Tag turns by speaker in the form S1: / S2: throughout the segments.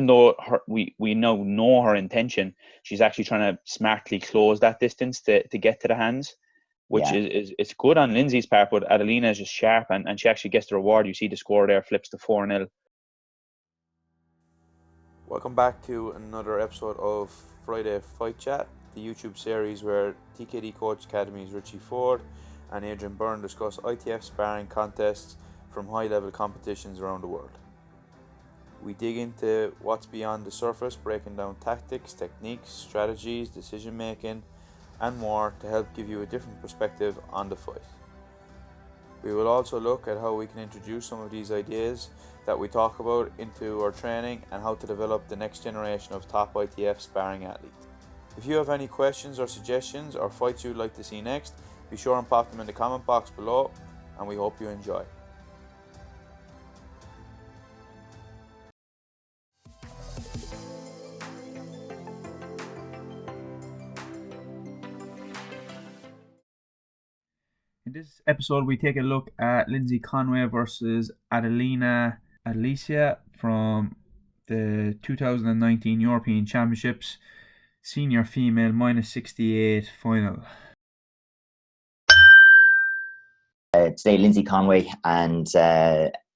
S1: even though we now know her intention, she's actually trying to smartly close that distance to get to the hands, which is it's good on Lyndsey's part, but Adelina is just sharp, and she actually gets the reward. You see the score there, flips to 4-0.
S2: Welcome back to another episode of Friday Fight Chat, the YouTube series where TKDCoach Academy's Richie Ford and Adrian Byrne discuss ITF sparring contests from high-level competitions around the world. We dig into what's beyond the surface, breaking down tactics, techniques, strategies, decision-making, and more to help give you a different perspective on the fight. We will also look at how we can introduce some of these ideas that we talk about into our training and how to develop the next generation of top ITF sparring athletes. If you have any questions or suggestions or fights you'd like to see next, be sure and pop them in the comment box below, and we hope you enjoy.
S3: In this episode, we take a look at Lyndsey Conway versus Adelina Alicia from the 2019 European Championships Senior Female -68 final.
S4: Today, Lyndsey Conway and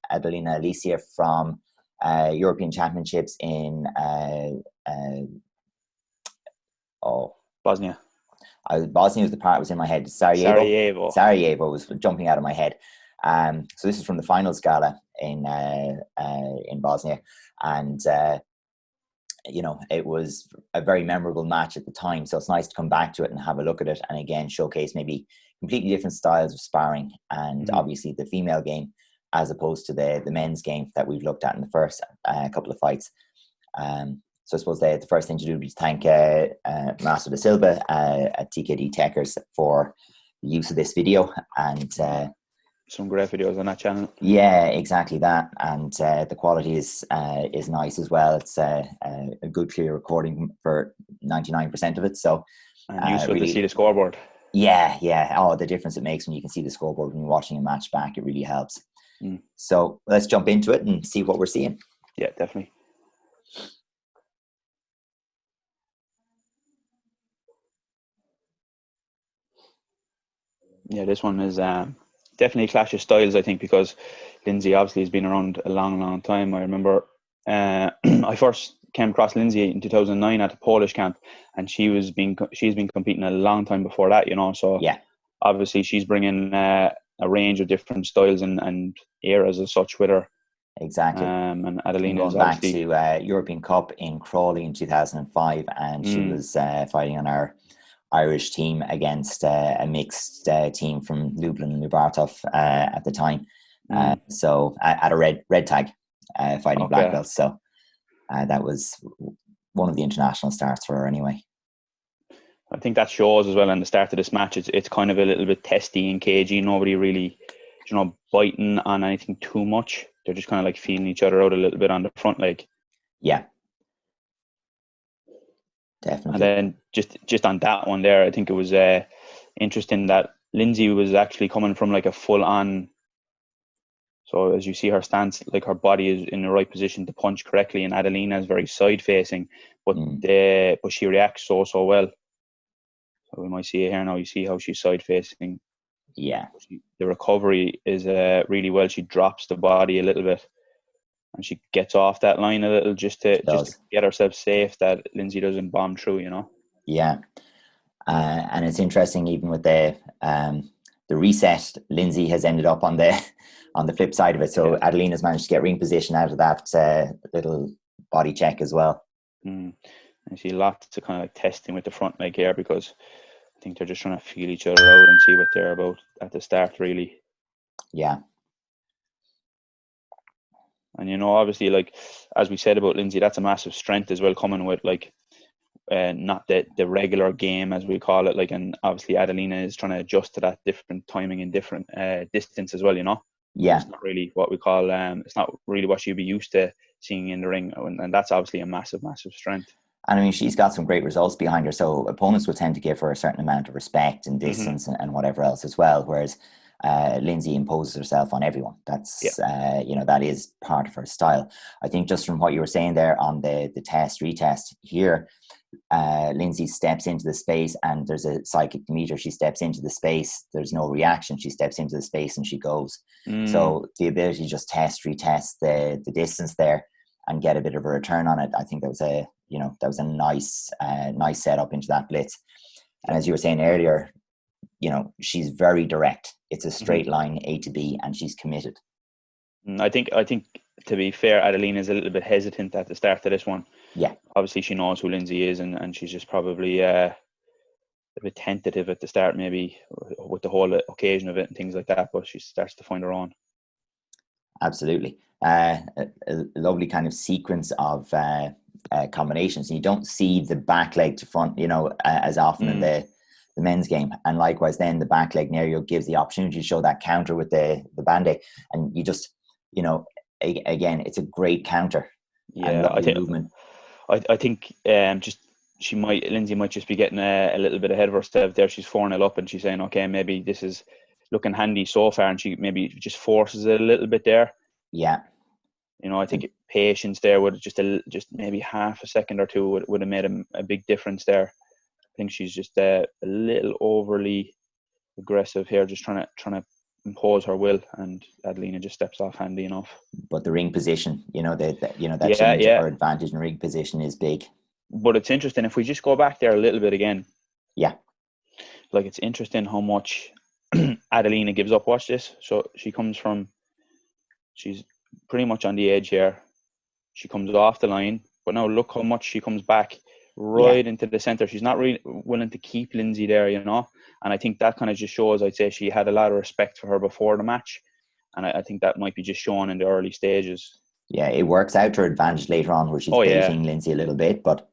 S4: Adelina Alicia from European Championships in
S1: Bosnia.
S4: Bosnia was the part that was in my head. Sarajevo was jumping out of my head. So this is from the finals gala in Bosnia, and it was a very memorable match at the time. So it's nice to come back to it and have a look at it, and again showcase maybe completely different styles of sparring, and obviously the female game as opposed to the men's game that we've looked at in the first couple of fights. So I suppose the first thing to do is thank Master da Silva at TKD Techers for the use of this video, and
S1: some great videos on that channel.
S4: Yeah, exactly that, and the quality is nice as well. It's a good clear recording for 99% of it. So
S1: and useful really, to see the scoreboard.
S4: Yeah. Oh, the difference it makes when you can see the scoreboard when you're watching a match back, it really helps. So let's jump into it and see what we're seeing.
S1: Yeah, definitely. Yeah, this one is definitely a clash of styles, I think, because Lyndsey obviously has been around a long time. I remember I first came across Lyndsey in 2009 at a Polish camp, and she's been competing a long time before that, So
S4: yeah,
S1: obviously she's bringing a range of different styles and eras as such with her.
S4: Exactly.
S1: And Adelina
S4: is back to European Cup in Crawley in 2005, and she was fighting on our Irish team against a mixed team from Lublin and Lubartov at the time. So at a red tag fighting black belts. So that was one of the international starts for her anyway.
S1: I think that shows as well in the start of this match. It's kind of a little bit testy and cagey. Nobody really, biting on anything too much. They're just kind of like feeling each other out a little bit on the front leg.
S4: Yeah. Definitely.
S1: And then just on that one there, I think it was interesting that Lyndsey was actually coming from like a full on. So as you see her stance, like her body is in the right position to punch correctly, and Adelina is very side facing, but she reacts so well. So we might see it here now. You see how she's side facing.
S4: Yeah.
S1: The recovery is really well. She drops the body a little bit, and she gets off that line a little just to get herself safe that Lyndsey doesn't bomb through,
S4: Yeah. And it's interesting, even with the reset, Lyndsey has ended up on the flip side of it. So Adelina's managed to get ring position out of that little body check as well.
S1: And see lots of kind of like testing with the front leg here, because I think they're just trying to feel each other out and see what they're about at the start, really.
S4: Yeah.
S1: And, obviously, like, as we said about Lyndsey, that's a massive strength as well, coming with, like, not the regular game, as we call it. Like, and obviously Adelina is trying to adjust to that different timing and different distance as well,
S4: Yeah.
S1: It's not really what we call, it's not really what you'd be used to seeing in the ring. And that's obviously a massive, massive strength.
S4: And I mean, she's got some great results behind her. So opponents will tend to give her a certain amount of respect and distance and whatever else as well. Whereas Lyndsey imposes herself on everyone. That's that is part of her style. I think just from what you were saying there on the test retest here, Lyndsey steps into the space and there's a psychic meter. She steps into the space, there's no reaction. She steps into the space and she goes. So the ability to just test, retest the distance there and get a bit of a return on it, I think that was a nice setup into that blitz. And as you were saying earlier, she's very direct. It's a straight line A to B, and she's committed.
S1: I think to be fair, Adelina is a little bit hesitant at the start of this one.
S4: Yeah.
S1: Obviously, she knows who Lyndsey is, and she's just probably a bit tentative at the start, maybe with the whole occasion of it and things like that. But she starts to find her own.
S4: Absolutely, a lovely kind of sequence of combinations. You don't see the back leg to front, as often in the men's game, and likewise then the back leg scenario gives the opportunity to show that counter with the bande, and you just again it's a great counter.
S1: Yeah, I think movement. I think Lyndsey might just be getting a little bit ahead of herself there. She's 4-0 up and she's saying, okay, maybe this is looking handy so far, and she maybe just forces it a little bit there.
S4: Yeah,
S1: I think patience there would just maybe half a second or two would have made a big difference there. I think she's just a little overly aggressive here, just trying to impose her will, and Adelina just steps off handy enough.
S4: But the ring position, that change or advantage in ring position is big.
S1: But it's interesting if we just go back there a little bit again.
S4: Yeah,
S1: like it's interesting how much Adelina gives up. Watch this. So she's pretty much on the edge here. She comes off the line, but now look how much she comes back right into the center. She's not really willing to keep Lyndsey there, and I think that kind of just shows, I'd say, she had a lot of respect for her before the match, and I think that might be just shown in the early stages.
S4: Yeah, it works out to her advantage later on where she's baiting Lyndsey a little bit, but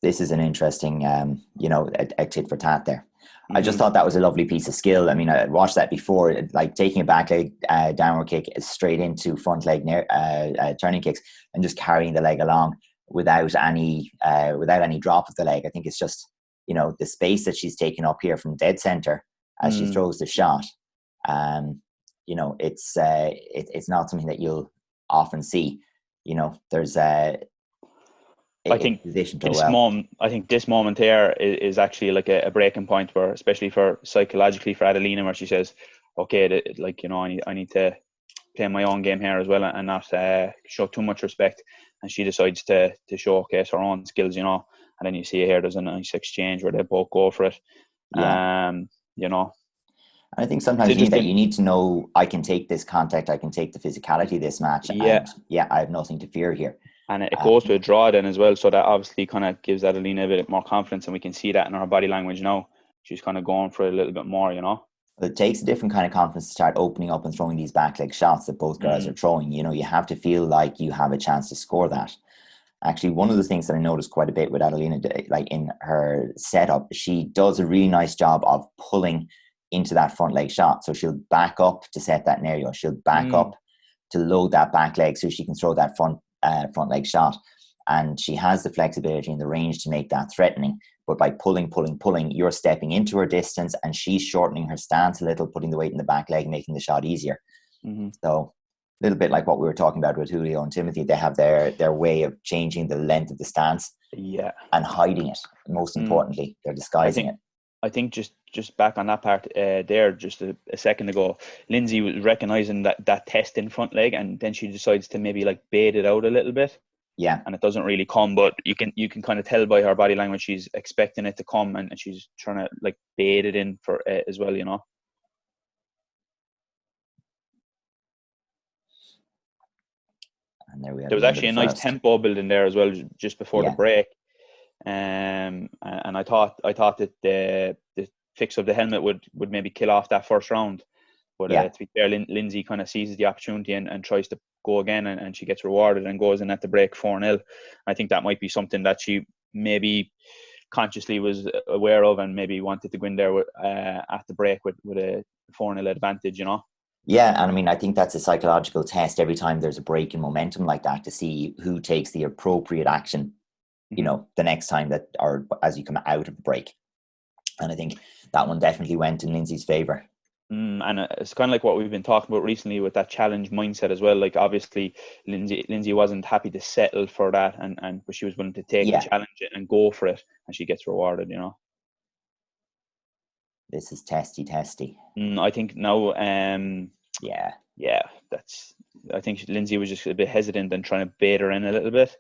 S4: this is an interesting a tit for tat there. I just thought that was a lovely piece of skill. I mean, I watched that before, like taking a back leg downward kick straight into front leg turning kicks and just carrying the leg along without any drop of the leg. I think it's just, the space that she's taken up here from dead center as she throws the shot. It's not something that you'll often see. There's
S1: I think this moment here is actually like a breaking point, where, especially for psychologically for Adelina, where she says, okay, I need to play my own game here as well and not show too much respect. And she decides to showcase her own skills, and then you see here there's a nice exchange where they both go for it.
S4: Yeah. I think sometimes you need to know, I can take this contact, I can take the physicality of this match, and I have nothing to fear here.
S1: And it goes to a draw then as well, so that obviously kind of gives Adelina a bit more confidence, and we can see that in her body language now. She's kind of going for it a little bit more,
S4: It takes a different kind of confidence to start opening up and throwing these back leg shots that both girls are throwing. You have to feel like you have a chance to score that. Actually, one of the things that I noticed quite a bit with Adelina, like in her setup, she does a really nice job of pulling into that front leg shot. So she'll back up to set that scenario. She'll back up to load that back leg so she can throw that front leg shot. And she has the flexibility and the range to make that threatening. But by pulling, you're stepping into her distance and she's shortening her stance a little, putting the weight in the back leg, making the shot easier. So a little bit like what we were talking about with Julio and Timothy, they have their way of changing the length of the stance and hiding it. Most importantly, they're disguising it.
S1: I think just back on that part there, just a second ago, Lyndsey was recognising that test in front leg, and then she decides to maybe like bait it out a little bit.
S4: Yeah.
S1: And it doesn't really come, but you can kind of tell by her body language she's expecting it to come, and she's trying to like bait it in for as well,
S4: And there
S1: was actually a nice tempo building there as well, just before the break. And I thought that the fix of the helmet would maybe kill off that first round, but to be fair, Lyndsey kind of seizes the opportunity and tries to go again, and she gets rewarded and goes in at the break 4-0. I think that might be something that she maybe consciously was aware of and maybe wanted to go in there at the break with a 4-0 advantage,
S4: Yeah, and I mean, I think that's a psychological test every time there's a break in momentum like that, to see who takes the appropriate action, the next time that, or as you come out of the break. And I think that one definitely went in Lyndsey's favour.
S1: And it's kind of like what we've been talking about recently with that challenge mindset as well. Like obviously Lyndsey wasn't happy to settle for that, but she was willing to take the challenge and go for it, and she gets rewarded, you know.
S4: This is testy.
S1: I think now,
S4: yeah,
S1: I think Lyndsey was just a bit hesitant and trying to bait her in a little bit,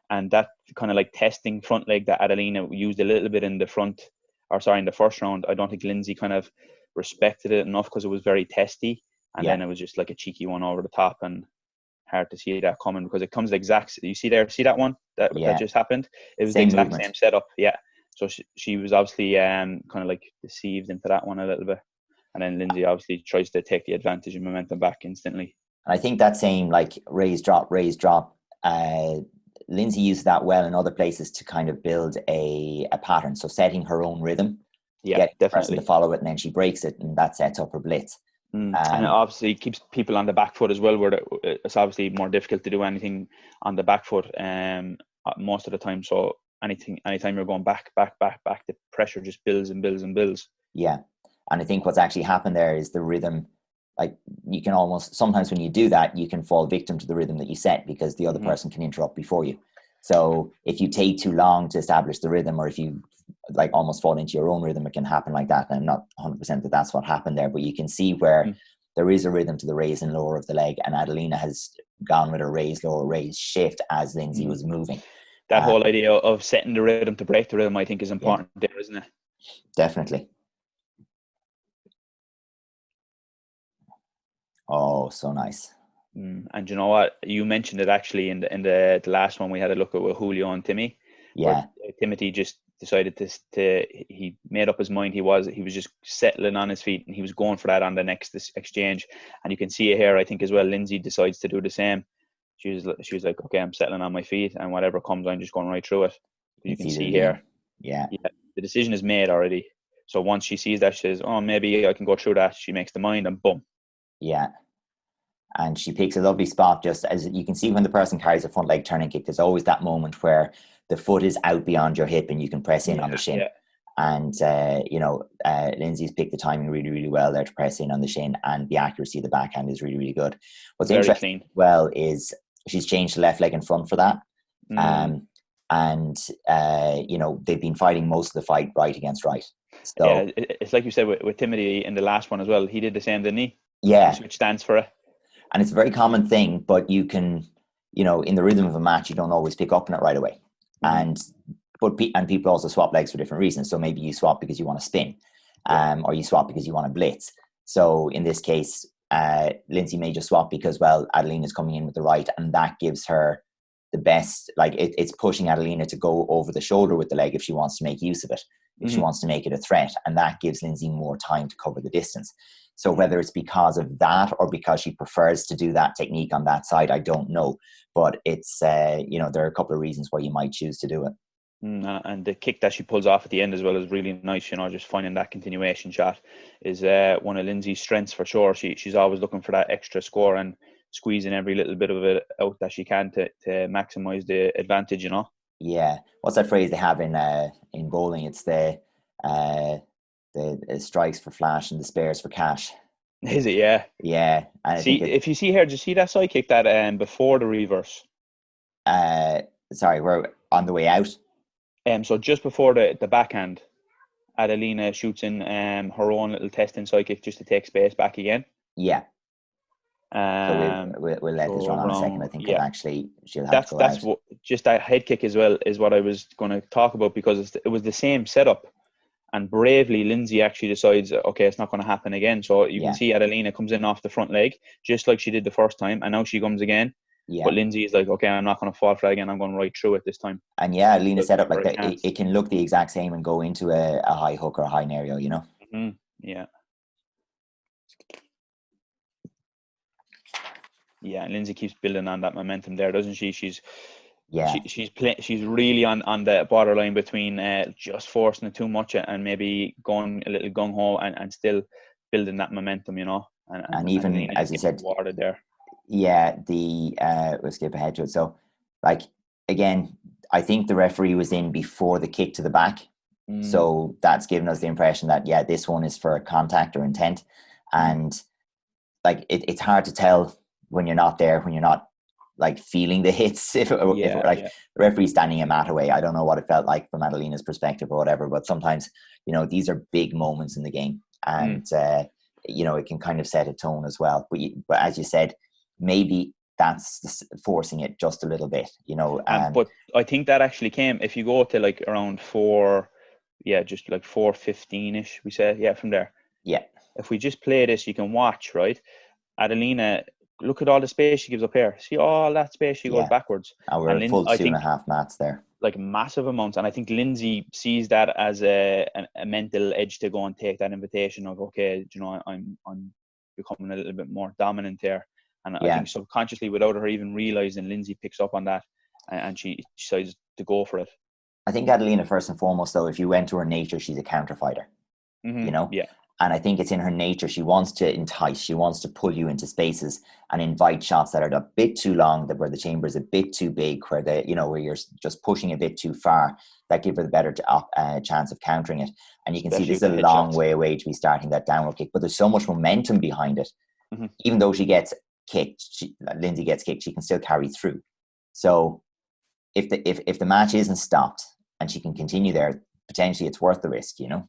S1: and that kind of like testing front leg that Adelina used a little bit in the first round. I don't think Lyndsey kind of respected it enough because it was very testy, and then it was just like a cheeky one over the top, and hard to see that coming because it comes the exact. You see that one that just happened. It was the exact same setup. Yeah. So she was obviously kind of like deceived into that one a little bit, and then Lyndsey obviously tries to take the advantage and momentum back instantly.
S4: I think that same like raise drop. Lyndsey used that well in other places to kind of build a pattern. So setting her own rhythm, get the person to follow it, and then she breaks it, and that sets up her blitz.
S1: And it obviously keeps people on the back foot as well, where it's obviously more difficult to do anything on the back foot most of the time. So anytime you're going back, the pressure just builds and builds and builds.
S4: Yeah. And I think what's actually happened there is the rhythm, like you can almost, sometimes when you do that, you can fall victim to the rhythm that you set because the other person can interrupt before you. So if you take too long to establish the rhythm, or if you like almost fall into your own rhythm, it can happen like that. And I'm not 100% that that's what happened there, but you can see where there is a rhythm to the raise and lower of the leg. And Adelina has gone with a raise, lower, raise, shift as Lyndsey was moving.
S1: That whole idea of setting the rhythm to break the rhythm, I think, is important there, isn't it?
S4: Definitely. Oh, so nice.
S1: And you know what? You mentioned it actually in the last one we had a look at with Julio and Timmy.
S4: Yeah.
S1: Timothy just decided he made up his mind. He was just settling on his feet, and he was going for that on the next exchange. And you can see it here, I think, as well. Lyndsey decides to do the same. She was like, okay, I'm settling on my feet, and whatever comes, I'm just going right through it. You can see here.
S4: Yeah.
S1: The decision is made already. So once she sees that, she says, oh, maybe I can go through that. She makes the mind, and boom.
S4: Yeah. And she picks a lovely spot, just as you can see when the person carries a front leg turning kick, there's always that moment where the foot is out beyond your hip and you can press in on the shin. Yeah. And, Lyndsey's picked the timing really, really well there to press in on the shin, and the accuracy of the backhand is really, really good. What's very interesting clean. Well is she's changed the left leg in front for that. They've been fighting most of the fight right against right. So,
S1: yeah, it's like you said with Timothy in the last one as well. He did the same, didn't he?
S4: Yeah.
S1: Which stands for it.
S4: And it's a very common thing, but you can, in the rhythm of a match, you don't always pick up on it right away. And people also swap legs for different reasons. So maybe you swap because you want to spin, or you swap because you want to blitz. So in this case, Lyndsey may just swap because, Adelina is coming in with the right, and that gives her the best, it's pushing Adelina to go over the shoulder with the leg if she wants to make use of it, if she wants to make it a threat, and that gives Lyndsey more time to cover the distance. So whether it's because of that or because she prefers to do that technique on that side, I don't know. But it's, there are a couple of reasons why you might choose to do it.
S1: And the kick that she pulls off at the end as well is really nice. Just finding that continuation shot is one of Lyndsey's strengths for sure. She's always looking for that extra score and squeezing every little bit of it out that she can to maximize the advantage.
S4: Yeah. What's that phrase they have in bowling? It's the strikes for flash and the spares for cash.
S1: Is it? Yeah.
S4: Yeah. And
S1: if you see here, do you see that side kick that before the reverse?
S4: Sorry, we're on the way out.
S1: So just before the backhand, Adelina shoots in her own little testing side kick just to take space back again.
S4: Yeah. So we'll let this run on a second. I think she'll have to go out.
S1: Just that head kick as well is what I was going to talk about, because it was the same setup. And bravely, Lyndsey actually decides, okay, it's not going to happen again. So you can see Adelina comes in off the front leg, just like she did the first time. And now she comes again. Yeah. But Lyndsey is like, okay, I'm not going to fall for that again. I'm going right through it this time.
S4: And Adelina set up like that. It can look the exact same and go into a high hook or a high nario,
S1: Mm-hmm. Yeah. Yeah, and Lyndsey keeps building on that momentum there, doesn't she? She's really on the borderline between just forcing it too much and maybe going a little gung ho and still building that momentum,
S4: And even as you said,
S1: rewarded there.
S4: Yeah, we'll skip ahead to it. So, again, I think the referee was in before the kick to the back, so that's given us the impression that this one is for contact or intent. And like it's hard to tell when you're not there, when you're not like feeling the hits. If the referee standing a mat away, I don't know what it felt like from Adelina's perspective or whatever. But sometimes, these are big moments in the game, and it can kind of set a tone as well. But as you said, maybe that's forcing it just a little bit,
S1: but I think that actually came, if you go to like around 4:15ish, we said, from there.
S4: Yeah.
S1: If we just play this, you can watch, right? Adelina, look at all the space she gives up here. See all that space she goes backwards.
S4: And we're at full 2.5 mats there.
S1: Like massive amounts. And I think Lyndsey sees that as a mental edge to go and take that invitation of, okay, I'm becoming a little bit more dominant here. And I think subconsciously, without her even realizing, Lyndsey picks up on that and she decides to go for it.
S4: I think Adelina, first and foremost, though, if you went to her nature, she's a counter fighter.
S1: Yeah.
S4: And I think it's in her nature. She wants to entice. She wants to pull you into spaces and invite shots that are a bit too long, where the chamber is a bit too big, where where you're just pushing a bit too far. That give her the better chance of countering it. And you can see this is a long way away to be starting that downward kick. But there's so much momentum behind it. Mm-hmm. Even though she gets kicked, Lyndsey gets kicked, she can still carry through. So if the match isn't stopped and she can continue there, potentially it's worth the risk,
S1: Yeah.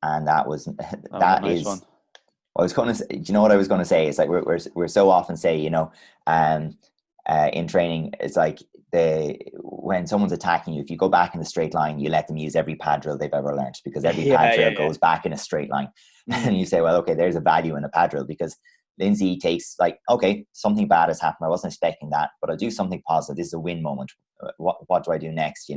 S4: And that is
S1: one.
S4: I was going to say, do you know what I was going to say? It's like we're so often say, in training, it's like when someone's attacking you, if you go back in the straight line, you let them use every pad drill they've ever learned, because every pad drill goes back in a straight line. And you say, well, okay, there's a value in a pad drill, because Lyndsey takes like, okay, something bad has happened. I wasn't expecting that, but I'll do something positive. This is a win moment. What do I do next?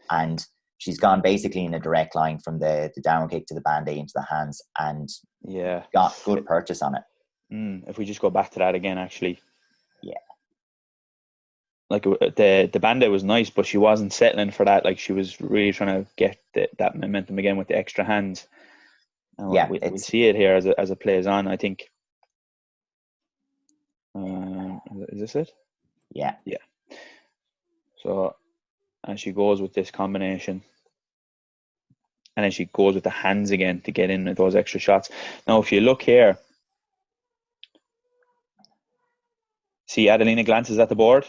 S4: And she's gone basically in a direct line from the downward kick to the band-aid into the hands, and got good purchase on it.
S1: If we just go back to that again, actually.
S4: Yeah.
S1: Like the band-aid was nice, but she wasn't settling for that. Like she was really trying to get that momentum again with the extra hands. And we'll see it here as it plays on, I think. Is this it?
S4: Yeah.
S1: Yeah. So, and she goes with this combination. And then she goes with the hands again to get in with those extra shots. Now, if you look here, see Adelina glances at the board.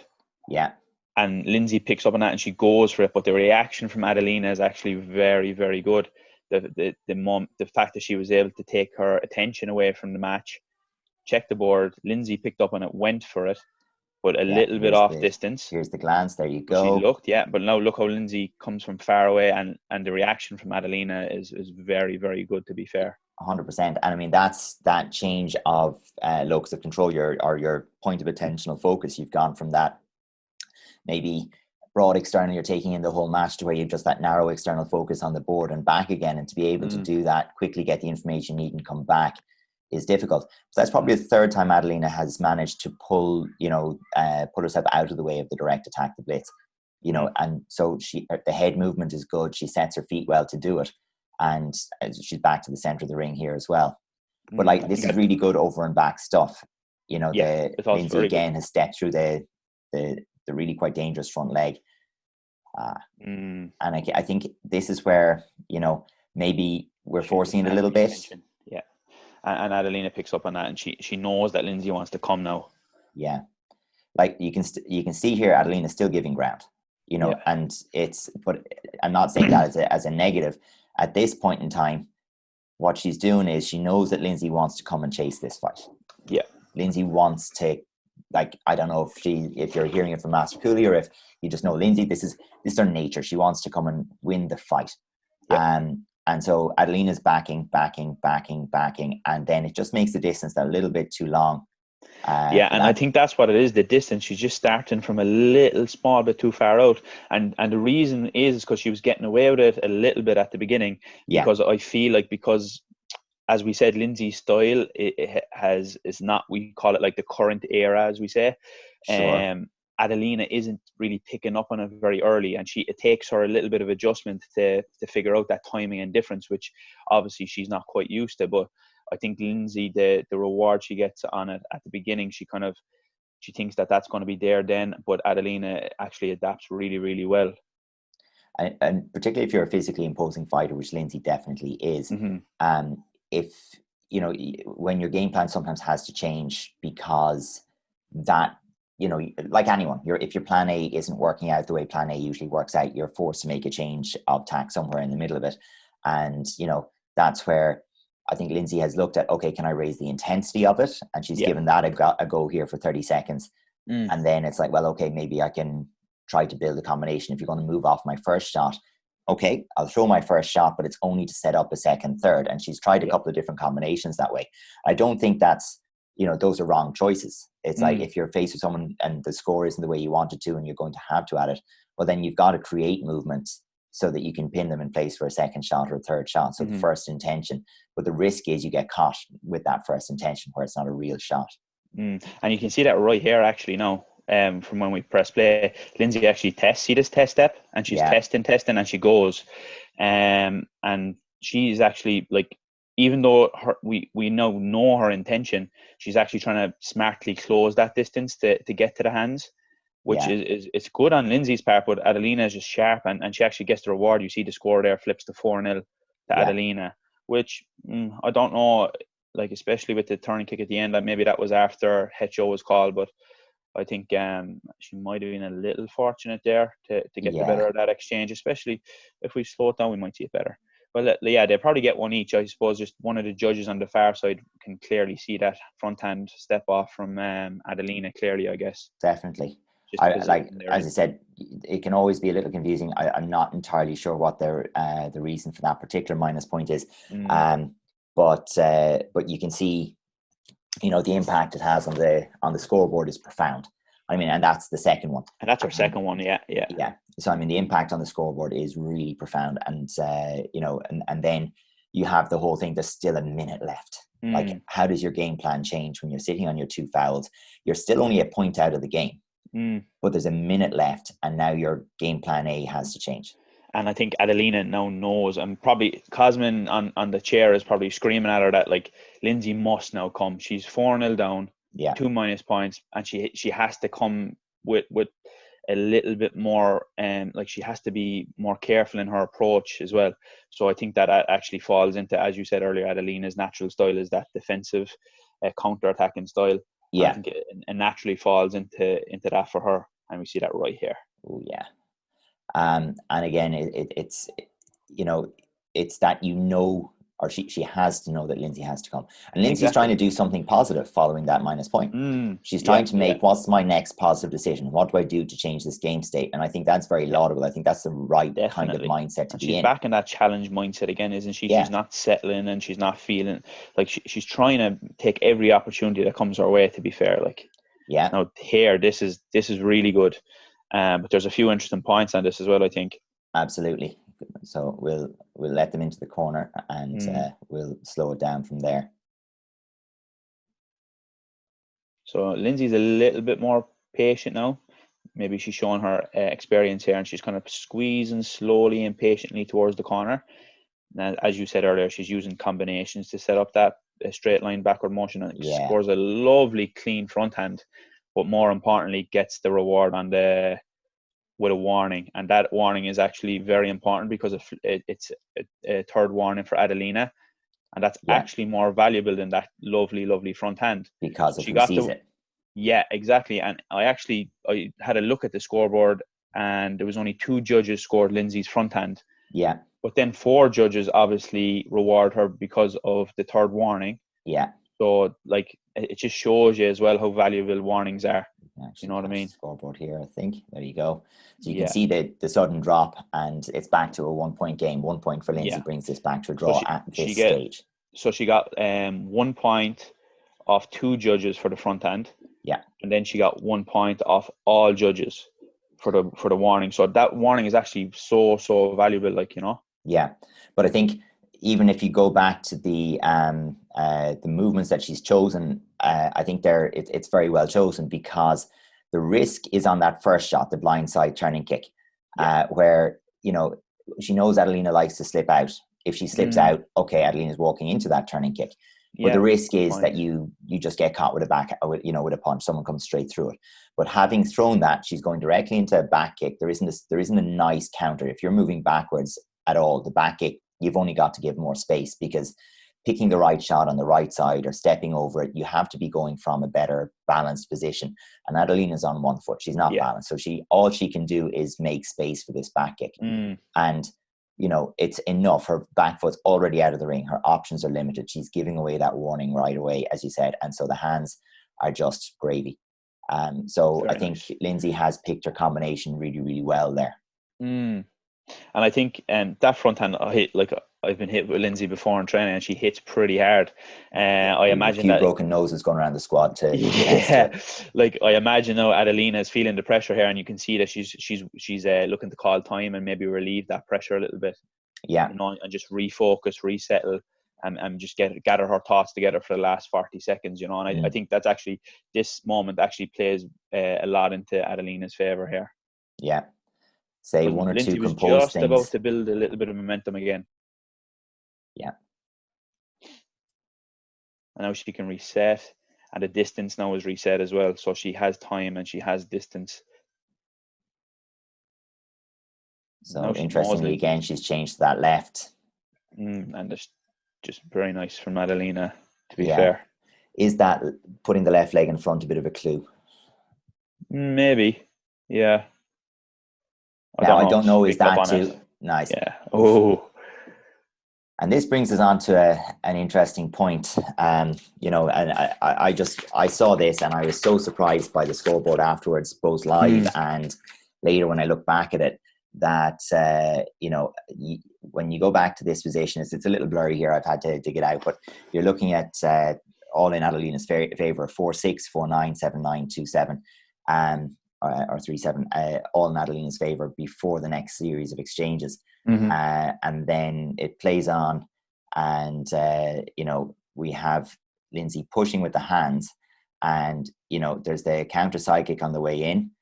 S4: Yeah.
S1: And Lyndsey picks up on that and she goes for it. But the reaction from Adelina is actually very, very good. The fact that she was able to take her attention away from the match, check the board, Lyndsey picked up on it, went for it, but a little bit off distance.
S4: Here's the glance, there you go.
S1: She looked, but now look how Lyndsey comes from far away, and the reaction from Adelina is very, very good, to be fair.
S4: 100%. And I mean, that's that change of locus of control, your point of attentional focus. You've gone from that maybe broad external, you're taking in the whole match, to where you've just that narrow external focus on the board and back again. And to be able to do that, quickly get the information you need and come back, is difficult. So that's probably the third time Adelina has managed to pull herself out of the way of the direct attack, the blitz, and so the head movement is good. She sets her feet well to do it, and she's back to the center of the ring here as well. But this is really good over and back stuff. Lyndsey again has stepped through the really quite dangerous front leg, and I think this is where maybe we're forcing it a little bit.
S1: And Adelina picks up on that, and she knows that Lyndsey wants to come now.
S4: Yeah, like you can see here, Adelina's still giving ground, and but I'm not saying that as a negative. At this point in time, what she's doing is she knows that Lyndsey wants to come and chase this fight.
S1: Yeah,
S4: Lyndsey wants to, I don't know if you're hearing it from Master Cooley, or if you just know Lyndsey, this is her nature. She wants to come and win the fight. Yeah. And so Adelina's backing, and then it just makes the distance a little bit too long.
S1: And I think that's what it is, the distance. She's just starting from a little small bit too far out. And the reason is because she was getting away with it a little bit at the beginning. Yeah. Because I feel like, as we said, Lyndsey's style is not, we call it like the current era, as we say.
S4: Sure.
S1: Adelina isn't really picking up on it very early, and it takes her a little bit of adjustment to figure out that timing and difference, which obviously she's not quite used to. But I think Lyndsey, the reward she gets on it at the beginning, she thinks that that's going to be there then, but Adelina actually adapts really, really well.
S4: And particularly if you're a physically imposing fighter, which Lyndsey definitely is, if, you know, when your game plan sometimes has to change because that, you know, like anyone, if your plan A isn't working out the way plan A usually works out, you're forced to make a change of tack somewhere in the middle of it. And, you know, that's where I think Lyndsey has looked at, okay, can I raise the intensity of it? And she's given that a go here for 30 seconds. And then it's like, well, okay, maybe I can try to build a combination. If you're going to move off my first shot, okay, I'll throw my first shot, but it's only to set up a second, third. And she's tried a couple of different combinations that way. I don't think that's, you know, those are wrong choices. It's like if you're faced with someone and the score isn't the way you want it to, and you're going to have to at it, well, then you've got to create movement so that you can pin them in place for a second shot or a third shot. So the first intention, but the risk is you get caught with that first intention where it's not a real shot.
S1: And you can see that right here actually now. From when we press play, Lyndsey actually see this test step, and she's testing, and she goes, and she's actually like, even though we now know her intention, she's actually trying to smartly close that distance to get to the hands, which is it's good on Lyndsey's part, but Adelina is just sharp, and she actually gets the reward. You see the score there flips to 4-0 to Adelina, which I don't know, like especially with the turning kick at the end, that maybe that was after HO was called, but I think she might have been a little fortunate there to get the better of that exchange, especially if we slow it down, we might see it better. But they probably get one each. I suppose just one of the judges on the far side can clearly see that front hand step off from Adelina clearly, I guess.
S4: Definitely. As I said, it can always be a little confusing. I'm not entirely sure what the reason for that particular minus point is. But you can see, you know, the impact it has on the scoreboard is profound. I mean, and that's the second one.
S1: And that's our second one, yeah.
S4: So I mean, the impact on the scoreboard is really profound, and you know, and then you have the whole thing. There's still a minute left. Like, how does your game plan change when you're sitting on your 2 fouls? You're still only a point out of the game, but there's a minute left, and now your game plan A has to change.
S1: And I think Adelina now knows, and probably Cosmin on the chair is probably screaming at her that, like, Lyndsey must now come. She's 4-0 down, 2 minus points, and she has to come with a little bit more, like she has to be more careful in her approach as well. So I think that actually falls into, as you said earlier, Adelina's natural style is that defensive counter-attacking style.
S4: Yeah.
S1: I think it naturally falls into that for her, and we see that right here.
S4: Oh yeah. And again, it's you know, it's that, you know, or she has to know that Lyndsey has to come. And Lyndsey's trying to do something positive following that minus point. She's trying to make, what's my next positive decision? What do I do to change this game state? And I think that's very laudable. I think that's the right kind of mindset to be in.
S1: She's back in that challenge mindset again, isn't she? She's not settling, and she's not feeling like she's trying to take every opportunity that comes her way, to be fair. Like, now here, this is really good. But there's a few interesting points on this as well, I think.
S4: Absolutely. So we'll let them into the corner, and we'll slow it down from there. So
S1: Lyndsey's a little bit more patient now. Maybe she's showing her experience here, and she's kind of squeezing slowly and patiently towards the corner. Now, as you said earlier, she's using combinations to set up that straight line backward motion, and scores a lovely clean front hand. But more importantly, gets the reward on with a warning, and that warning is actually very important because it's a third warning for Adelina, and that's actually more valuable than that lovely front hand
S4: because she got it.
S1: Yeah, exactly. And I had a look at the scoreboard, and there was only 2 judges scored Lyndsey's front hand.
S4: Yeah.
S1: But then 4 judges obviously reward her because of the third warning.
S4: Yeah.
S1: So, like, it just shows you as well how valuable warnings are. You know what I mean?
S4: Scoreboard here, I think. There you go. So you can see the sudden drop, and it's back to a 1-point game. 1 point for Lyndsey brings this back to a draw at this stage.
S1: So she got 1 point off 2 judges for the front hand.
S4: Yeah.
S1: And then she got 1 point off all judges for the warning. So that warning is actually so valuable, like, you know.
S4: Yeah. But I think even if you go back to the movements that she's chosen, I think it's very well chosen, because the risk is on that first shot, the blindside turning kick, where, you know, she knows Adelina likes to slip out. If she slips out, okay, Adelina's walking into that turning kick. But the risk is that you just get caught with with a punch. Someone comes straight through it. But having thrown that, she's going directly into a back kick. There isn't a nice counter. If you're moving backwards at all, the back kick, you've only got to give more space, because picking the right shot on the right side or stepping over it, you have to be going from a better balanced position. And Adelina's on one foot. She's not balanced. So all she can do is make space for this back kick. And, you know, it's enough. Her back foot's already out of the ring. Her options are limited. She's giving away that warning right away, as you said. And so the hands are just gravy. So I think Lyndsey has picked her combination really, really well there.
S1: And I think that front hand, I've been hit with Lyndsey before in training, and she hits pretty hard. I imagine
S4: a few broken noses going around the squad to test it.
S1: Like I imagine now Adelina is feeling the pressure here, and you can see that she's looking to call time and maybe relieve that pressure a little bit.
S4: Yeah,
S1: you know, and just refocus, resettle, and just gather her thoughts together for the last 40 seconds. You know, and I think that's actually, this moment actually plays a lot into Adelina's favor here.
S4: Yeah. Say one or
S1: Lyndsey
S4: two
S1: was
S4: composed
S1: just
S4: things.
S1: about to build a little bit of momentum again.
S4: Yeah.
S1: And now she can reset, and the distance now is reset as well. So she has time and she has distance.
S4: So interestingly, again, she's changed to that left.
S1: And it's just very nice from Adelina, to be fair.
S4: Is that putting the left leg in front a bit of a clue?
S1: Maybe, yeah.
S4: I don't know. Is that too nice?
S1: Yeah. Oh.
S4: And this brings us on to an interesting point. You know, and I saw this and I was so surprised by the scoreboard afterwards, both live and later when I look back at it, that, you know, when you go back to this position, it's a little blurry here. I've had to dig it out, but you're looking at all in Adelina's favor, 4-6, 4-9, 7-9, 2-7. Or 3-7, all in Adelina's favor before the next series of exchanges. And then it plays on, and you know, we have Lyndsey pushing with the hands, and you know, there's the counter side kick on the way in.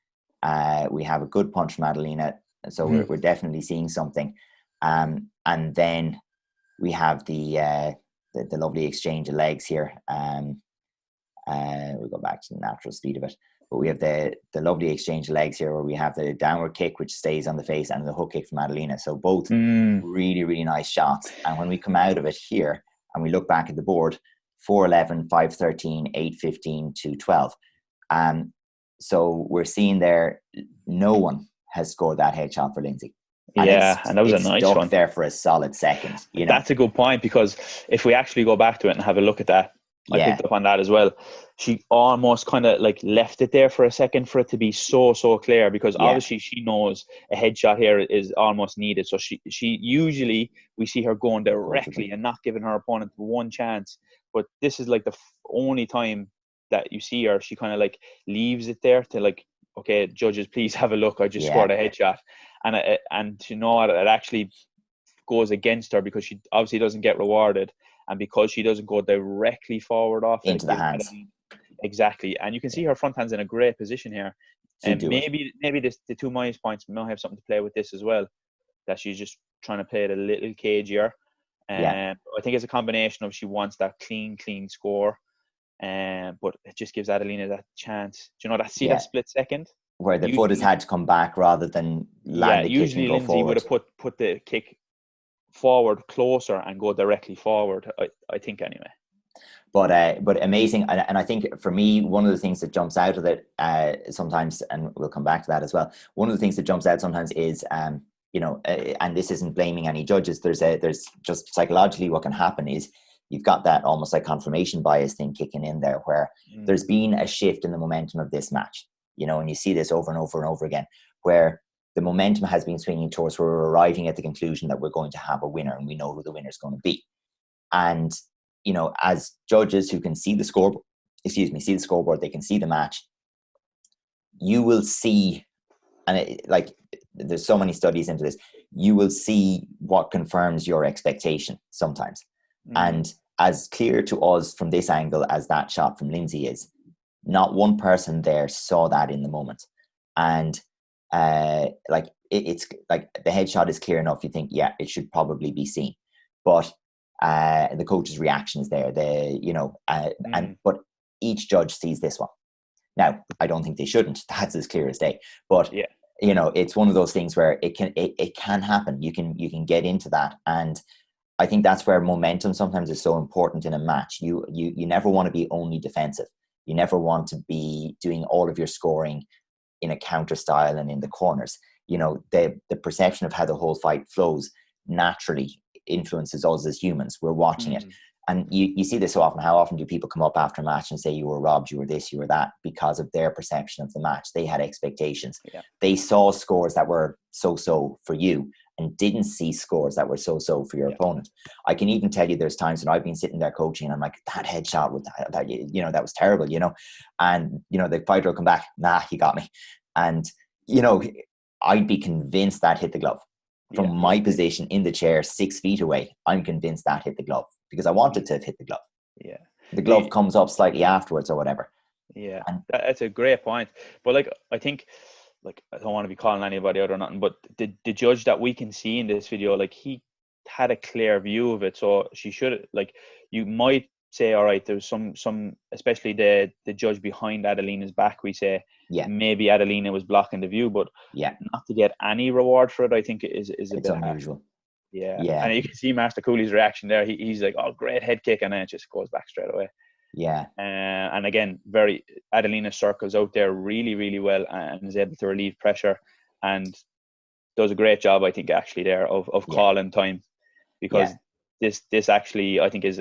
S4: We have a good punch from Adelina, so we're definitely seeing something. And then we have the lovely exchange of legs here. We'll go back to the natural speed of it. But we have the lovely exchange of legs here, where we have the downward kick, which stays on the face, and the hook kick from Adelina. So both really, really nice shots. And when we come out of it here and we look back at the board, 4-11, 5-13, 8-15, 2-12. So we're seeing there, no one has scored that headshot for Lyndsey. And
S1: and that was a nice one
S4: there for a solid second. You know?
S1: That's a good point, because if we actually go back to it and have a look at that, I picked up on that as well. She almost kind of like left it there for a second for it to be so clear, because obviously she knows a headshot here is almost needed. So she usually, we see her going directly and not giving her opponent one chance. But this is like the only time that you see her, she kind of like leaves it there to like, okay, judges, please have a look. I just scored a headshot. And you know what, it actually goes against her, because she obviously doesn't get rewarded. And because she doesn't go directly forward off
S4: into the hands.
S1: Exactly. And you can see her front hand's in a great position here. And maybe the 2 minus points might have something to play with this as well, that she's just trying to play it a little cagier. I think it's a combination of she wants that clean score. But it just gives Adelina that chance. Do you know that? That split second?
S4: Where the foot has had to come back rather than land the kick and go
S1: usually Lyndsey would have put the kick forward closer and go directly forward, I think, anyway.
S4: But amazing, and I think for me, one of the things that jumps out of it sometimes, and we'll come back to that as well, one of the things that jumps out sometimes is you know, and this isn't blaming any judges, there's just psychologically what can happen is you've got that almost like confirmation bias thing kicking in there, where there's been a shift in the momentum of this match, you know, and you see this over and over and over again, where the momentum has been swinging towards where we're arriving at the conclusion that we're going to have a winner, and we know who the winner is going to be. And, you know, as judges who can see the scoreboard, they can see the match, you will see, and there's so many studies into this, you will see what confirms your expectation sometimes. And as clear to us from this angle as that shot from Lyndsey is, not one person there saw that in the moment. And it's like the headshot is clear enough, you think, yeah, it should probably be seen, but the coach's reaction is there, but each judge sees this one. Now, I don't think they shouldn't, that's as clear as day, but you know, it's one of those things where it can happen. You can get into that, and I think that's where momentum sometimes is so important in a match. You never want to be only defensive. You never want to be doing all of your scoring in a counter style and in the corners. You know, the perception of how the whole fight flows naturally influences us as humans. We're watching it. And you see this so often. How often do people come up after a match and say you were robbed, you were this, you were that, because of their perception of the match? They had expectations.
S1: Yeah.
S4: They saw scores that were so-so for you and didn't see scores that were so-so for your opponent. I can even tell you there's times when I've been sitting there coaching and I'm like, that headshot with that you know, that was terrible, you know. And, you know, the fighter will come back, nah, he got me. And, you know, I'd be convinced that hit the glove. From my position in the chair 6 feet away, I'm convinced that hit the glove because I wanted to have hit the glove.
S1: Yeah.
S4: The glove comes up slightly afterwards or whatever.
S1: Yeah. And that's a great point. But like, I think, like, I don't want to be calling anybody out or nothing, but the judge that we can see in this video, like, he had a clear view of it. So she should, like, you might say, all right, there's some, especially the judge behind Adelina's back, we say, maybe Adelina was blocking the view, but not to get any reward for it, I think is a bit
S4: unusual.
S1: Yeah. And you can see Master Cooley's reaction there. He's like, oh, great head kick, and then it just goes back straight away.
S4: Yeah.
S1: And again, Adelina circles out there really, really well and is able to relieve pressure and does a great job, I think, actually there of calling time, because this actually, I think, is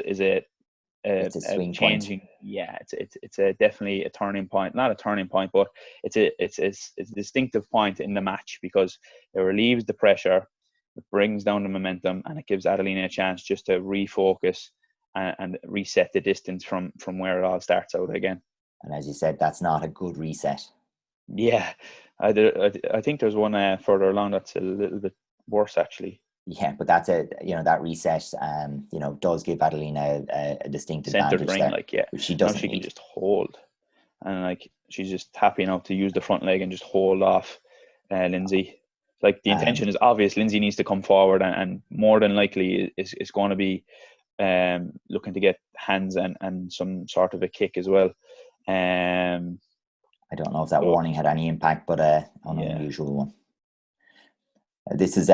S4: it's a swing
S1: changing point. Yeah, it's definitely a turning point. Not a turning point, but it's a distinctive point in the match because it relieves the pressure, it brings down the momentum, and it gives Adelina a chance just to refocus and reset the distance from where it all starts out again.
S4: And as you said, that's not a good reset.
S1: Yeah, I think there's one further along that's a little bit worse actually.
S4: Yeah, but that's that reset, does give Adelina a distinct advantage
S1: ring,
S4: there,
S1: like,
S4: which she doesn't.
S1: She can just hold, and like she's just happy enough to use the front leg and just hold off Lyndsey. Like the intention is obvious. Lyndsey needs to come forward and more than likely is going to be looking to get hands and some sort of a kick as well.
S4: I don't know if that warning had any impact, but an unusual one. This is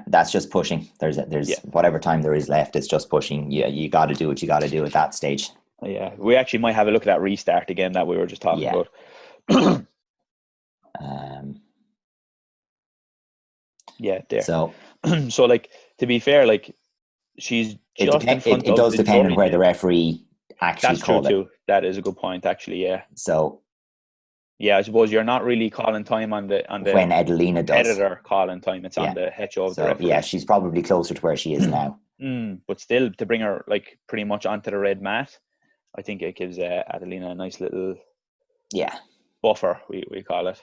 S4: that's just pushing. There's whatever time there is left, it's just pushing. You got to do what you got to do at that stage.
S1: Yeah, we actually might have a look at that restart again that we were just talking about. There. So like, to be fair, like, she's just in front of
S4: it does depend on where the referee actually called it.
S1: That's true too. That is a good point, actually. Yeah.
S4: So.
S1: Yeah, I suppose you're not really calling time on the
S4: when Adelina does
S1: editor calling time. It's on the HO of the referee.
S4: Yeah, she's probably closer to where she is now.
S1: But still, to bring her like pretty much onto the red mat, I think it gives Adelina a nice little buffer. We call it.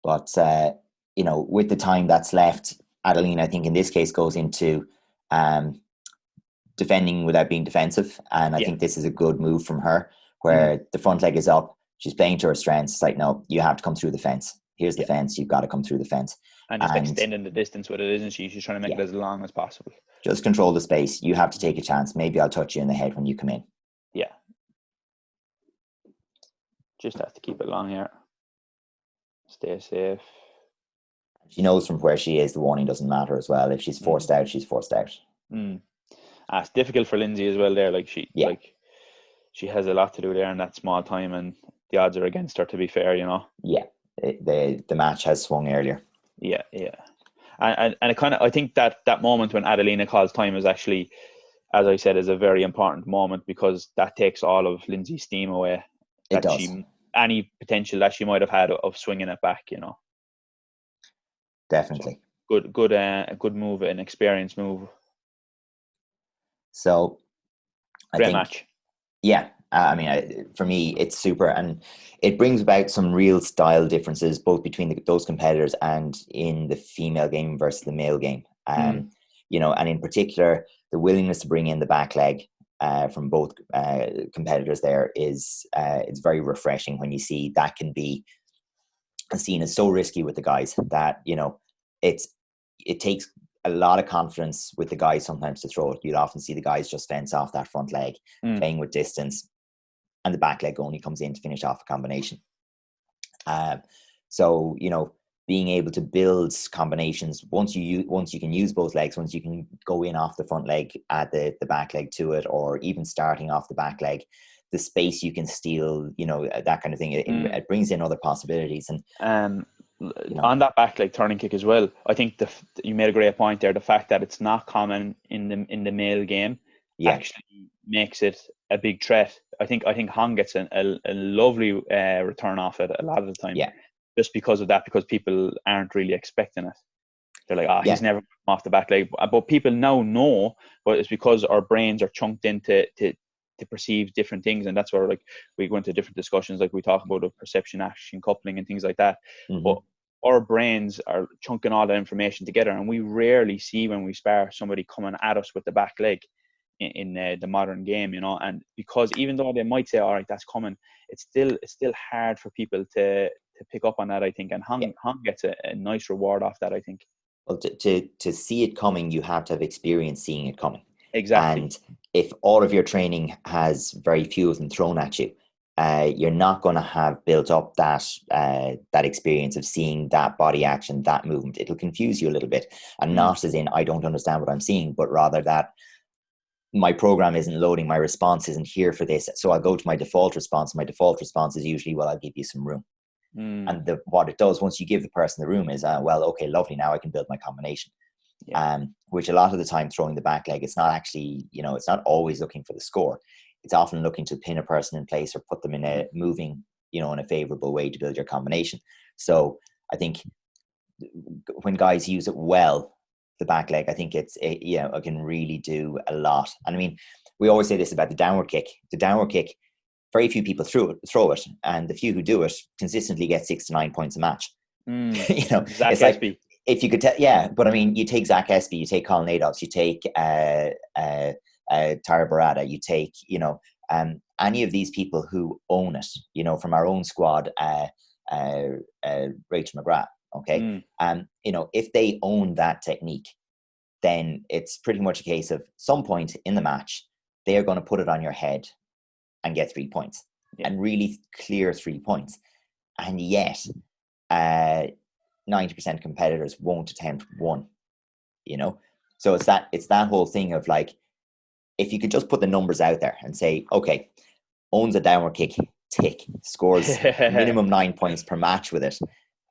S4: But with the time that's left, Adelina, I think in this case, goes into defending without being defensive, and I think this is a good move from her, where the front leg is up. She's playing to her strengths. It's like, no, you have to come through the fence. Here's the fence. You've got to come through the fence.
S1: And just extending the distance with it, isn't she? She's trying to make it as long as possible.
S4: Just control the space. You have to take a chance. Maybe I'll touch you in the head when you come in.
S1: Yeah. Just have to keep it long here. Stay safe.
S4: She knows from where she is, the warning doesn't matter as well. If she's forced out, she's forced out.
S1: It's difficult for Lyndsey as well there. Like she has a lot to do there in that small time, and the odds are against her, to be fair,
S4: Yeah, the match has swung earlier.
S1: Yeah. And it kind of, I think that moment when Adelina calls time is actually, as I said, is a very important moment, because that takes all of Lyndsey's steam away.
S4: It does.
S1: Any potential that she might have had of swinging it back,
S4: Definitely.
S1: So good move, an experienced move.
S4: So,
S1: great match.
S4: Yeah, for me, it's super, and it brings about some real style differences both between those competitors and in the female game versus the male game. And in particular, the willingness to bring in the back leg from both competitors there is it's very refreshing when you see that can be seen as so risky with the guys that it takes a lot of confidence with the guys sometimes to throw it. You'd often see the guys just fence off that front leg, playing with distance, and the back leg only comes in to finish off a combination. So being able to build combinations once you can use both legs, once you can go in off the front leg, add the back leg to it, or even starting off the back leg, the space you can steal, that kind of thing. It brings in other possibilities. And
S1: on that back leg turning kick as well, I think you made a great point there. The fact that it's not common in the male game actually makes it a big threat. I think Hong gets a lovely return off it a lot of the time.
S4: Yeah.
S1: Just because of that, because people aren't really expecting it. They're like, he's never come off the back leg. But people now know, but it's because our brains are chunked into to perceive different things, and that's where like we go into different discussions, like we talk about the perception action coupling and things like that. But our brains are chunking all that information together, and we rarely see when we spar somebody coming at us with the back leg in the modern game, and because even though they might say, all right, that's coming, it's still hard for people to pick up on that, I think, and Hong gets a nice reward off that, I think.
S4: Well, to see it coming, you have to have experience seeing it coming.
S1: Exactly.
S4: And if all of your training has very few of them thrown at you, you're not going to have built up that experience of seeing that body action, that movement. It'll confuse you a little bit, and not as in I don't understand what I'm seeing, but rather that my program isn't loading, my response isn't here for this. So I'll go to my default response. My default response is usually, well, I'll give you some room. And what it does once you give the person the room is, well, okay, lovely, now I can build my combination. Which a lot of the time throwing the back leg, it's not actually, it's not always looking for the score. It's often looking to pin a person in place or put them in a moving, in a favorable way to build your combination. So I think when guys use it well, the back leg, I think it can really do a lot. And I mean, we always say this about the downward kick. The downward kick, very few people throw it, and the few who do it consistently get 6 to 9 points a match.
S1: Zach
S4: it's
S1: Espy.
S4: Like, if you could tell, but I mean, you take Zach Espy, you take Colin Adolphs, you take Tara Barada, you take, any of these people who own it, from our own squad, Rachel McGrath, okay? If they own that technique, then it's pretty much a case of some point in the match, they are going to put it on your head and get 3 points, and really clear 3 points. And yet, 90% of competitors won't attempt one, So it's that whole thing of like, if you could just put the numbers out there and say, okay, owns a downward kick, tick, scores minimum 9 points per match with it.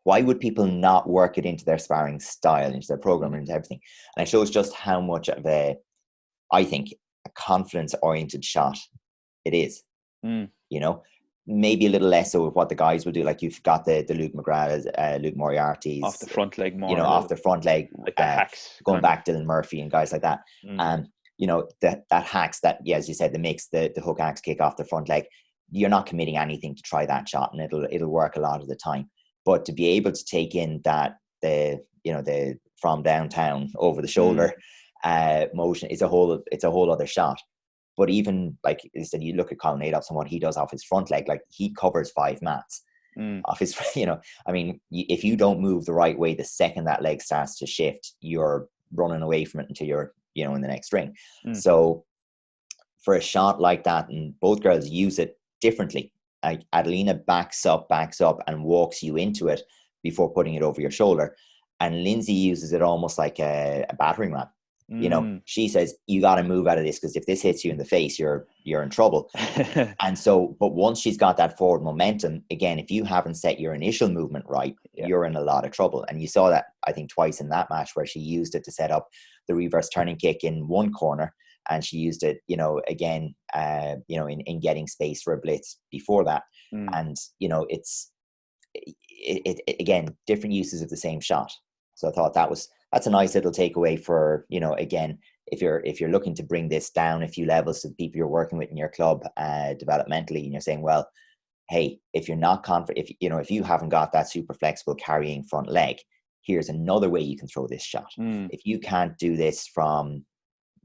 S4: Why would people not work it into their sparring style, into their program, into everything? And it shows just how much of I think, a confidence-oriented shot it is. Maybe a little less so of what the guys will do. Like you've got the Luke McGrath, Luke Moriarty's
S1: off the front leg more.
S4: Off the front leg,
S1: like the hacks,
S4: going back Dylan Murphy and guys like that. That hacks, that as you said, the mix, the hook axe kick off the front leg. You're not committing anything to try that shot, and it'll work a lot of the time. But to be able to take in that the from downtown over the shoulder motion, it's a whole other shot. But even like instead, you look at Colin Adolphs and what he does off his front leg, like he covers 5 mats off his. I mean, if you don't move the right way, the second that leg starts to shift, you're running away from it until you're in the next ring. So for a shot like that, and both girls use it differently. Like Adelina backs up and walks you into it before putting it over your shoulder, and Lyndsey uses it almost like a battering ram. She says, you got to move out of this, because if this hits you in the face, you're in trouble. And so, but once she's got that forward momentum, again, if you haven't set your initial movement right, you're in a lot of trouble. And you saw that, I think, twice in that match, where she used it to set up the reverse turning kick in one corner, and she used it, again, in getting space for a blitz before that. And, it's again, different uses of the same shot. So I thought that's a nice little takeaway for, again, if you're looking to bring this down a few levels to the people you're working with in your club developmentally, and you're saying, well, hey, if you're not confident, if you haven't got that super flexible carrying front leg, here's another way you can throw this shot. If you can't do this from,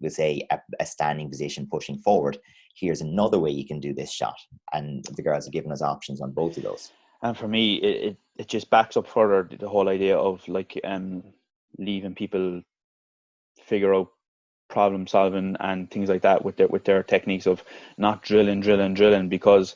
S4: let's say, a standing position pushing forward, here's another way you can do this shot. And the girls have given us options on both of those.
S1: And for me, it just backs up further the whole idea of like leaving people figure out problem solving and things like that with their techniques of not drilling, because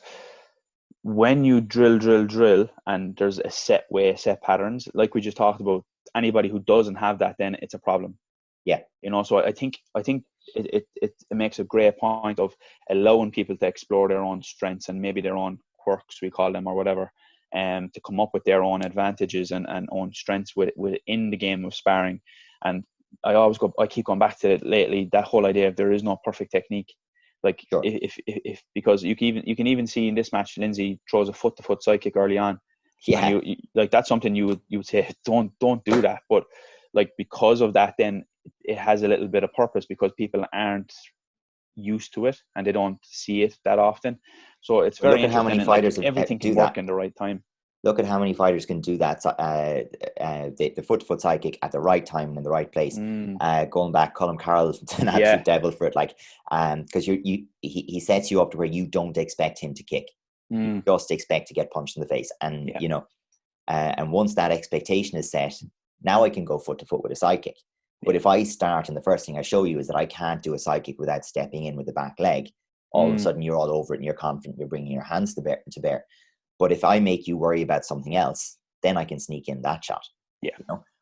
S1: when you drill, and there's a set way, set patterns, like we just talked about, anybody who doesn't have that, then it's a problem.
S4: Yeah.
S1: So I think it makes a great point of allowing people to explore their own strengths and maybe their own quirks, we call them, or whatever, to come up with their own advantages and own strengths within the game of sparring. And I keep going back to it lately, that whole idea of there is no perfect technique. Like, sure. if because you can even see in this match, Lyndsey throws a foot-to-foot side kick early on. Yeah. And you like, that's something you would say, don't do that. But like, because of that, then it has a little bit of purpose, because people aren't used to it and they don't see it that often. So it's very interesting. How many fighters everything can work in the right time.
S4: Look at how many fighters can do that. The foot-to-foot side kick at the right time and in the right place. Going back, Colin Carroll's an absolute devil for it. Like, because he sets you up to where you don't expect him to kick. You just expect to get punched in the face. And and once that expectation is set, now I can go foot-to-foot with a side kick. But if I start and the first thing I show you is that I can't do a side kick without stepping in with the back leg, all of a sudden you're all over it and you're confident, you're bringing your hands to bear. But if I make you worry about something else, then I can sneak in that shot.
S1: Yeah.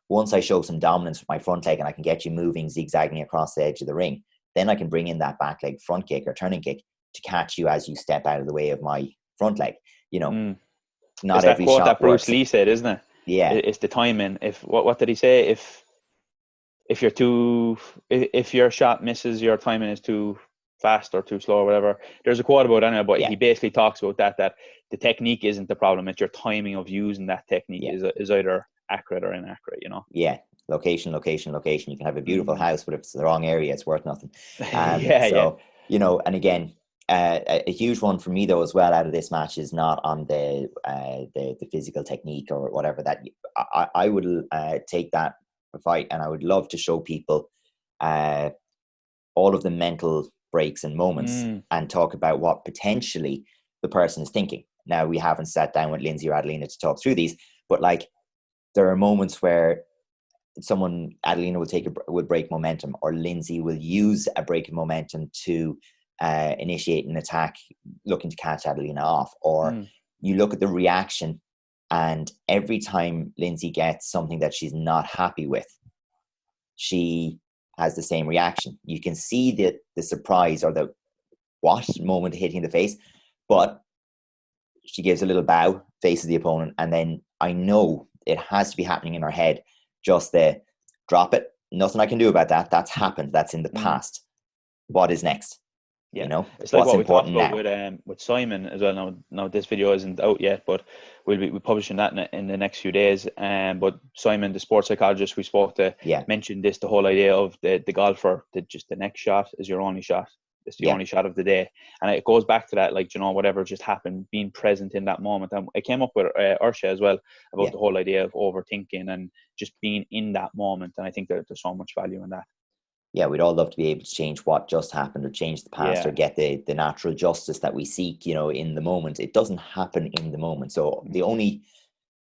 S4: Once I show some dominance with my front leg and I can get you moving, zigzagging across the edge of the ring, then I can bring in that back leg front kick or turning kick to catch you as you step out of the way of my front leg. Not
S1: it's
S4: every
S1: that quote
S4: shot
S1: that Bruce
S4: works.
S1: Lee said, isn't it?
S4: Yeah.
S1: It's the timing. What did he say? If your shot misses, your timing is too fast or too slow or whatever. There's a quote about it anyway, but he basically talks about that the technique isn't the problem, it's your timing of using that technique is either accurate or inaccurate.
S4: Yeah. Location. You can have a beautiful house, but if it's the wrong area, it's worth nothing. And again, a huge one for me though as well out of this match is not on the physical technique or whatever. That I would take that fight, and I would love to show people all of the mental breaks and moments and talk about what potentially the person is thinking. Now, we haven't sat down with Lyndsey or Adelina to talk through these, but like, there are moments where Adelina will break momentum, or Lyndsey will use a break of momentum to initiate an attack looking to catch Adelina off, or you look at the reaction, and every time Lyndsey gets something that she's not happy with, she has the same reaction. You can see the surprise or the what moment hitting the face, but she gives a little bow, faces the opponent, and then I know it has to be happening in her head. Just the drop it. Nothing I can do about that. That's happened. That's in the past. What is next?
S1: Yeah. It's like what we talked about with Simon as well. Now this video isn't out yet, but we'll be publishing that in the next few days. But Simon, the sports psychologist we spoke to, mentioned this, the whole idea of the golfer, that just the next shot is your only shot. It's the only shot of the day. And it goes back to that, like, whatever just happened, being present in that moment. And I came up with Ursha as well about the whole idea of overthinking and just being in that moment. And I think that there's so much value in that.
S4: Yeah, we'd all love to be able to change what just happened or change the past or get the natural justice that we seek, in the moment. It doesn't happen in the moment. So the only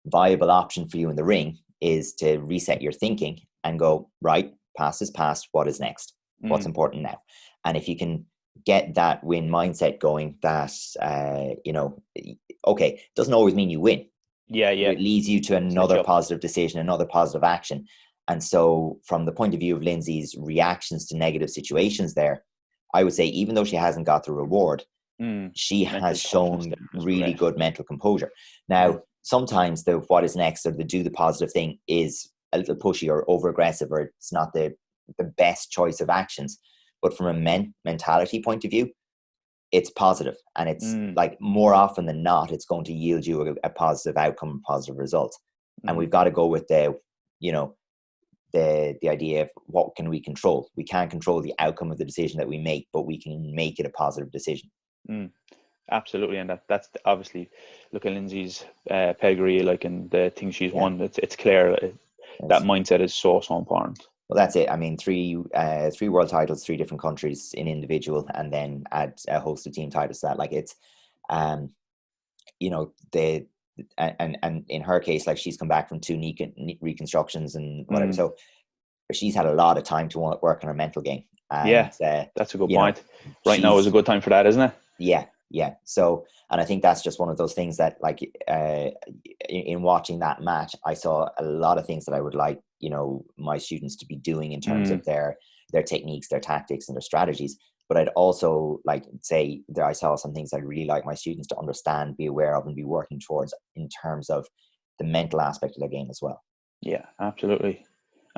S4: viable option for you in the ring is to reset your thinking and go, right, past is past. What is next? What's important now? And if you can get that win mindset going, that, okay, it doesn't always mean you win.
S1: Yeah.
S4: It leads you to another positive decision, another positive action. And so from the point of view of Lyndsey's reactions to negative situations there, I would say, even though she hasn't got the reward, she has shown really good mental composure. Now, sometimes the what is next or the do the positive thing is a little pushy or over aggressive, or it's not the best choice of actions. But from a mentality point of view, it's positive. And it's like, more often than not, it's going to yield you a positive outcome, positive result. And we've got to go with the idea of what can we control. We can't control the outcome of the decision that we make, but we can make it a positive decision.
S1: Absolutely. And that's obviously, look at Lyndsey's pedigree, like, and the things she's won. It's clear that mindset is so important.
S4: Well, that's it. I mean, three world titles, 3 different countries in individual, and then add a host of team titles to that. Like, it's and in her case, like, she's come back from 2 knee reconstructions and whatever. So she's had a lot of time to work on her mental game. And,
S1: that's a good point. Right now is a good time for that, isn't it?
S4: Yeah. Yeah. So, and I think that's just one of those things that, like, in watching that match, I saw a lot of things that I would like, you know, my students to be doing in terms of their techniques, their tactics, and their strategies. But I'd also like say that I saw some things I'd really like my students to understand, be aware of, and be working towards in terms of the mental aspect of their game as well.
S1: Yeah, absolutely.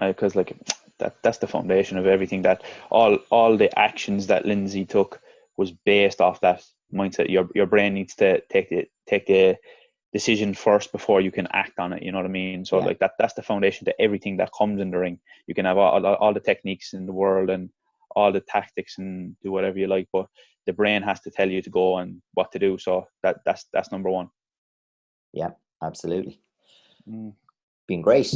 S1: Because like that's the foundation of everything. That all the actions that Lyndsey took was based off that mindset. Your brain needs to take the decision first before you can act on it. You know what I mean? So like that's the foundation to everything that comes in the ring. You can have all the techniques in the world and all the tactics and do whatever you like, but the brain has to tell you to go and what to do. So that's number one.
S4: Yeah, absolutely. Been great.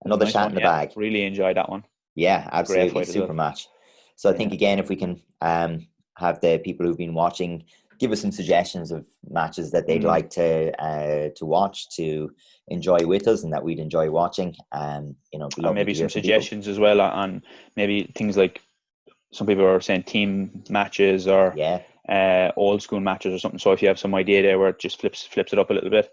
S4: Another
S1: nice
S4: shot
S1: one,
S4: in the bag.
S1: Really enjoyed that one.
S4: Yeah, absolutely. Super match. So I think again, if we can have the people who've been watching give us some suggestions of matches that they'd like to watch, to enjoy with us, and that we'd enjoy watching. You know,
S1: and maybe some suggestions as well on maybe things like some people are saying team matches or old school matches or something. So if you have some idea there where it just flips it up a little bit,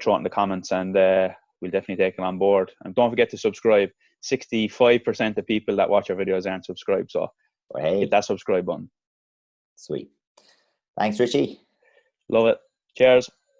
S1: throw it in the comments, and we'll definitely take it on board. And don't forget to subscribe. 65% of people that watch our videos aren't subscribed, so hit that subscribe button.
S4: Sweet. Thanks, Richie.
S1: Love it. Cheers.